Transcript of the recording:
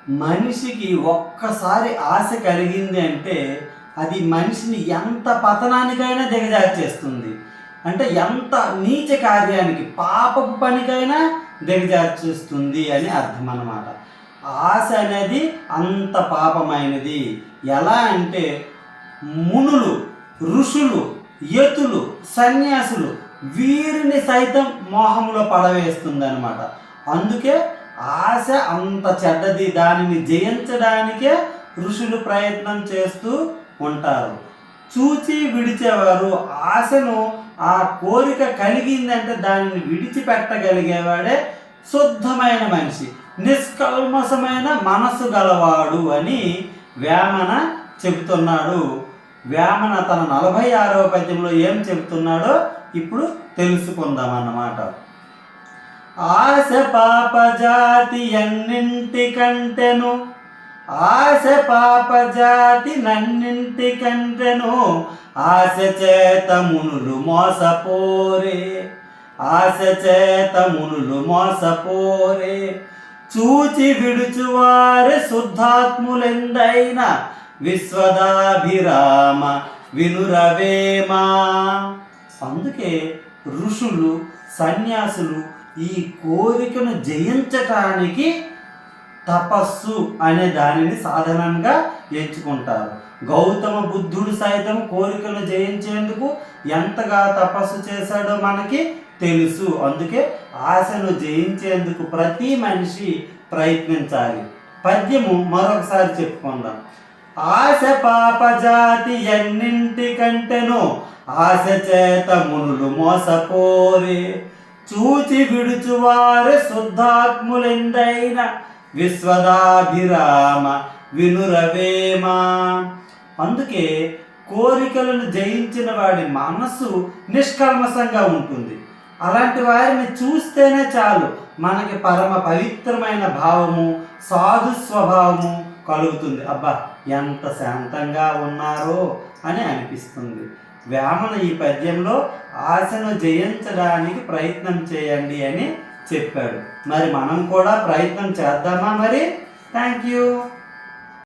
మనిషికి ఒక్కసారి ఆశ కలిగింది అంటే అది మనిషిని ఎంత పతనానికైనా దిగజార్చేస్తుంది. అంటే ఎంత నీచ కార్యానికి, పాపపు పనికైనా దిగజార్చేస్తుంది అని అర్థం అన్నమాట. ఆశ అనేది అంత పాపమైనది. ఎలా అంటే మునులు, ఋషులు, యతులు, సన్యాసులు వీరిని సైతం మోహంలో పడవేస్తుంది అనమాట. అందుకే ఆశ అంత చెడ్డది. దానిని జయించడానికే ఋషులు ప్రయత్నం చేస్తూ ఉంటారు. చూచి విడిచేవారు. ఆశను, ఆ కోరిక కలిగిందంటే దానిని విడిచిపెట్టగలిగేవాడే శుద్ధమైన మనిషి, నిష్కల్మషమైన మనసు గలవాడు అని వేమన చెబుతున్నాడు. వేమన తన 46వ పద్యంలో ఏం చెబుతున్నాడో ఇప్పుడు తెలుసుకుందాం అన్నమాట. ఆశ పాప జాతి ఎన్నింటికంటెను, ఆశ పాప జాతి నన్నింటికంటెను, ఆశ చేత మునులు మోసపోరే, ఆశ చేత మునులు మోసపోరే, చూచి విడుచువారే శుద్ధాత్ములెందైన విశ్వదాభిరామ వినురవేమా. అందుకే ఋషులు, సన్యాసులు ఈ కోరికను జయించటానికి తపస్సు అనే దానిని సాధనంగా ఎంచుకుంటారు. గౌతమ బుద్ధుడు సైతం కోరికను జయించేందుకు ఎంతగా తపస్సు చేశాడో మనకి తెలుసు. అందుకే ఆశను జయించేందుకు ప్రతి మనిషి ప్రయత్నించాలి. పద్యము మరొకసారి చెప్పుకుందాం. ఆశ పాప జాతి ఎన్నింటికంటెను, ఆశ చేత మునులు మోసపోరే, చూచి విడుచువారే శుద్ధాత్ములెందైన విశ్వదాభిరామ వినురవేమా. అందుకే కోరికలను జయించిన వాడి మనస్సు నిష్కల్మషంగా ఉంటుంది. అలాంటి వారిని చూస్తేనే చాలు మనకి పరమ పవిత్రమైన భావము, సాధు స్వభావము కలుగుతుంది. అబ్బా ఎంత శాంతంగా ఉన్నారో అని అనిపిస్తుంది. వేమన ఈ పద్యంలో ఆశను జయించడానికి ప్రయత్నం చేయండి అని చెప్పాడు. మరి మనం కూడా ప్రయత్నం చేద్దామా మరి? Thank you.